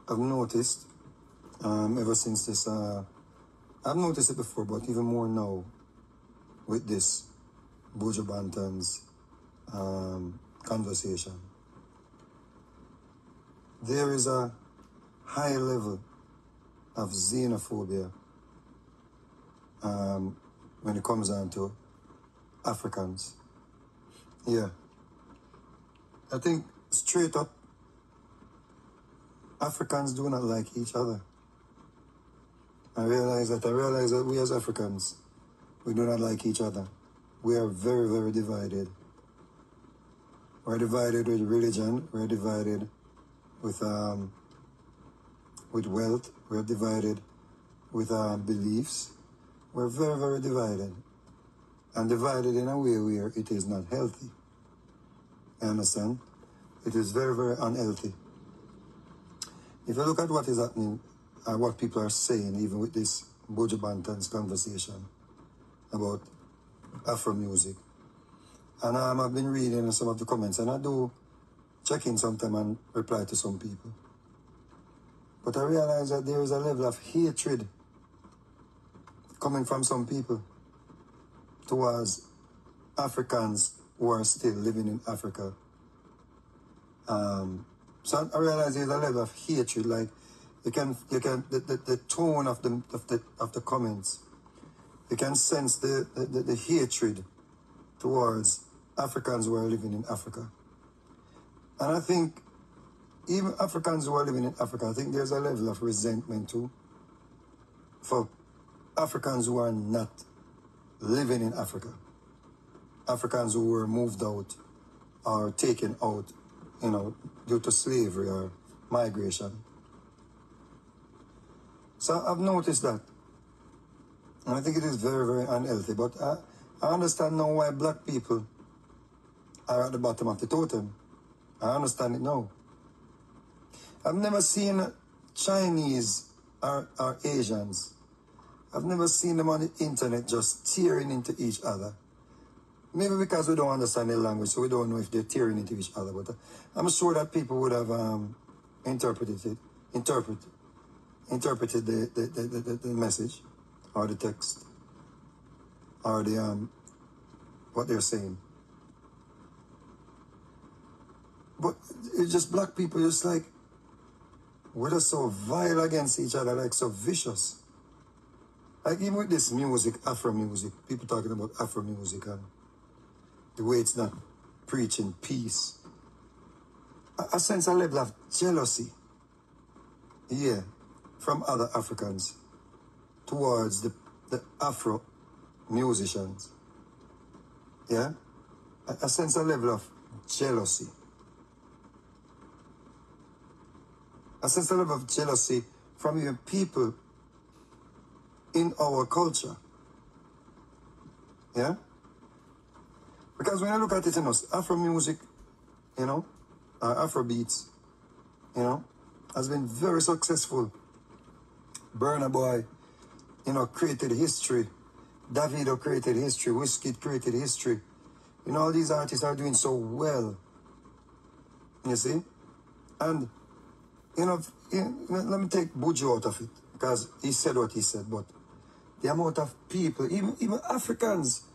I've noticed ever since this, I've noticed it before, but even more now with this Buju Banton's conversation. There is a high level of xenophobia when it comes down to Africans. Yeah. I think straight up, Africans do not like each other. I realize that we as Africans, we do not like each other. We are very, very divided. We're divided with religion. We're divided with wealth. We're divided with beliefs. We're very, very divided. And divided in a way where it is not healthy. You understand? It is very, very unhealthy. If you look at what is happening, what people are saying, even with this Buju Banton's conversation about Afro music, and I've been reading some of the comments, and I do check in sometime and reply to some people. But I realize that there is a level of hatred coming from some people towards Africans who are still living in Africa. So I realize there's a level of hatred. Like you can the tone of the comments. You can sense the hatred towards Africans who are living in Africa. And I think even Africans who are living in Africa, I think there's a level of resentment too for Africans who are not living in Africa. Africans who were moved out or taken out, due to slavery or migration. So I've noticed that. And I think it is very, very unhealthy. But I understand now why black people are at the bottom of the totem. I understand it now. I've never seen Chinese or Asians. I've never seen them on the internet just tearing into each other. Maybe because we don't understand their language, so we don't know if they're tearing into each other. But I'm sure that people would have interpreted the message or the text or the what they're saying. But it's just black people, just like we're just so vile against each other, like so vicious. Like even with this music, Afro music, people talking about Afro music and the way it's not preaching peace. I sense a level of jealousy, yeah, from other Africans towards the Afro musicians. Yeah? I sense a level of jealousy. I sense a level of jealousy from even people in our culture. Yeah? Because when I look at it, Afro music, Afrobeats, has been very successful. Burna Boy, created history. Davido created history. Wizkid created history. All these artists are doing so well. You see? And, let me take Buju out of it, because he said what he said, but the amount of people, even Africans,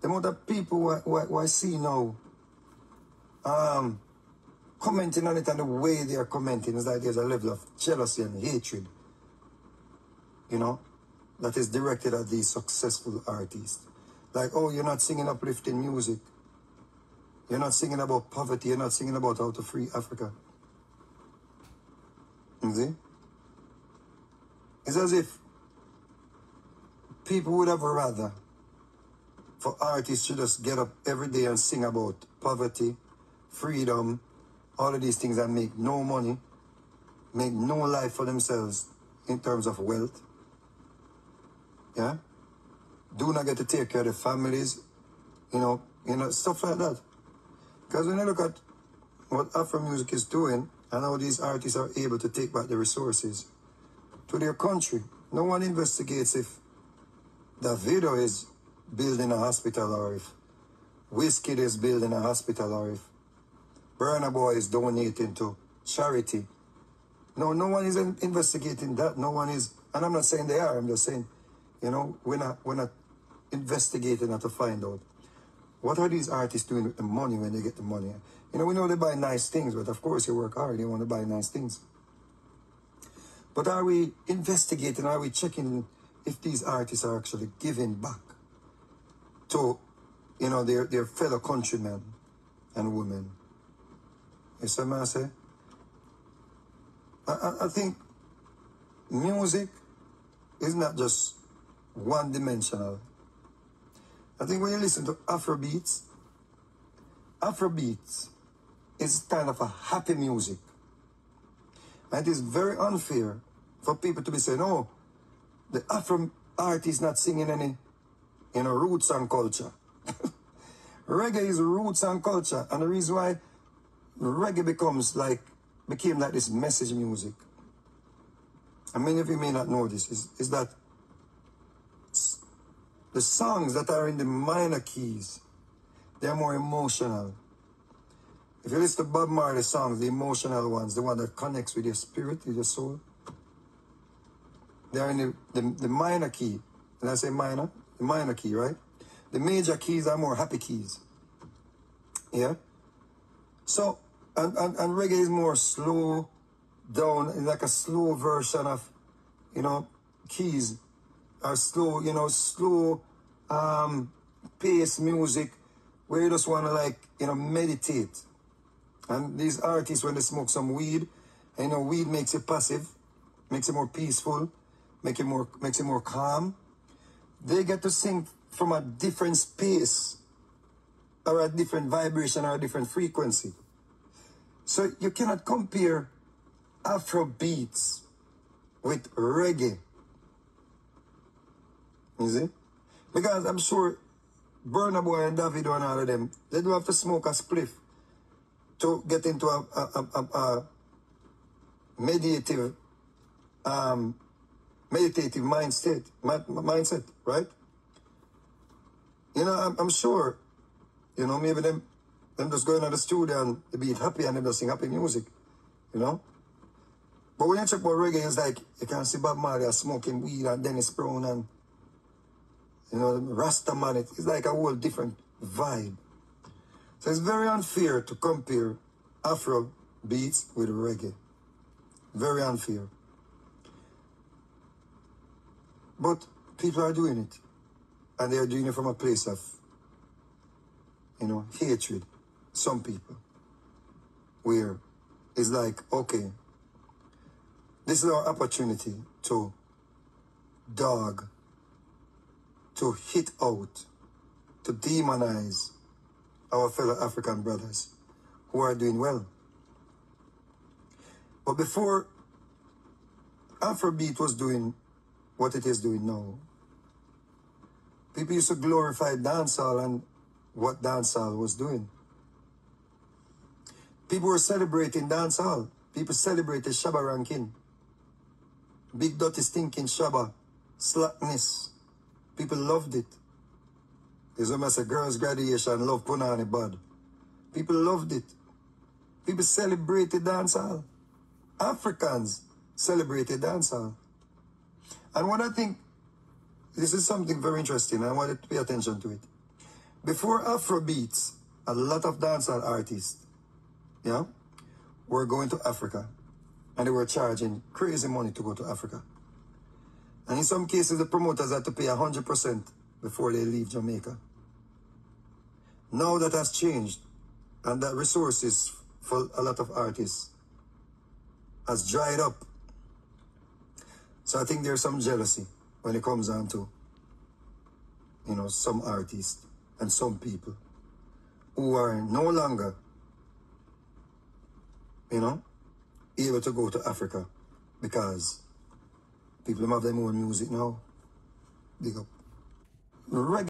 the amount of people who I see now commenting on it, and the way they are commenting is like there's a level of jealousy and hatred, that is directed at these successful artists. Like, oh, you're not singing uplifting music. You're not singing about poverty. You're not singing about how to free Africa. You see? It's as if people would have rather for artists to just get up every day and sing about poverty, freedom, all of these things, and make no money, make no life for themselves in terms of wealth. Yeah? Do not get to take care of their families, stuff like that. Because when you look at what Afro music is doing and how these artists are able to take back the resources to their country, no one investigates if Davido is building a hospital, or if Wizkid is building a hospital, or if Burna Boy is donating to charity. No one is investigating that. No one is, and I'm not saying they are. I'm just saying, you know, we're not investigating to find out what are these artists doing with the money when they get the money. You know, we know they buy nice things, but of course you work hard. You want to buy nice things. But are we investigating? Are we checking if these artists are actually giving back to, you know, their fellow countrymen and women? You see what I say? I think music is not just one-dimensional. I think when you listen to Afrobeats is kind of a happy music. And it is very unfair for people to be saying, oh, the Afro artist is not singing any, you know, roots and culture. Reggae is roots and culture. And the reason why reggae became like this message music, and many of you may not know this, is that the songs that are in the minor keys, they're more emotional. If you listen to Bob Marley songs, the emotional ones, the one that connects with your spirit, with your soul, they're in the minor key. When I say minor, the minor key, right? The major keys are more happy keys. Yeah? So, and reggae is more slow down, it's like a slow version of, you know, keys. Or slow, you know, slow pace music where you just want to, like, you know, meditate. And these artists, when they smoke some weed, and, you know, weed makes it passive, makes it more peaceful, makes it more calm. They get to sing from a different space, or a different vibration, or a different frequency. So you cannot compare Afrobeats with reggae. You see? Because I'm sure Burna Boy and Davido and all of them, they do have to smoke a spliff to get into a meditative mindset, right? You know, I'm sure, you know, maybe them just going to the studio and they be happy and they just sing happy music, you know? But when you check about reggae, it's like you can see Bob Marley smoking weed and Dennis Brown and, you know, Rasta man, it's like a whole different vibe. So it's very unfair to compare Afro beats with reggae. Very unfair. But people are doing it. And they are doing it from a place of, you know, hatred. Some people. Where it's like, okay, this is our opportunity to dog, to hit out, to demonize our fellow African brothers who are doing well. But before Afrobeat was doing what it is doing now, people used to glorify dancehall and what dancehall was doing. People were celebrating dancehall. People celebrated Shabba ranking. Big dirty stinking Shabba. Slackness. People loved it. There's almost a girl's graduation, love punani bad. People loved it. People celebrated dancehall. Africans celebrated dancehall. And what I think, this is something very interesting, I wanted to pay attention to it. Before Afrobeats, a lot of dancehall artists, yeah, were going to Africa. And they were charging crazy money to go to Africa. And in some cases, the promoters had to pay 100% before they leave Jamaica. Now that has changed, and that resources for a lot of artists has dried up. So I think there's some jealousy when it comes down to, you know, some artists and some people who are no longer, you know, able to go to Africa because people have their own music now. Big up. Reggae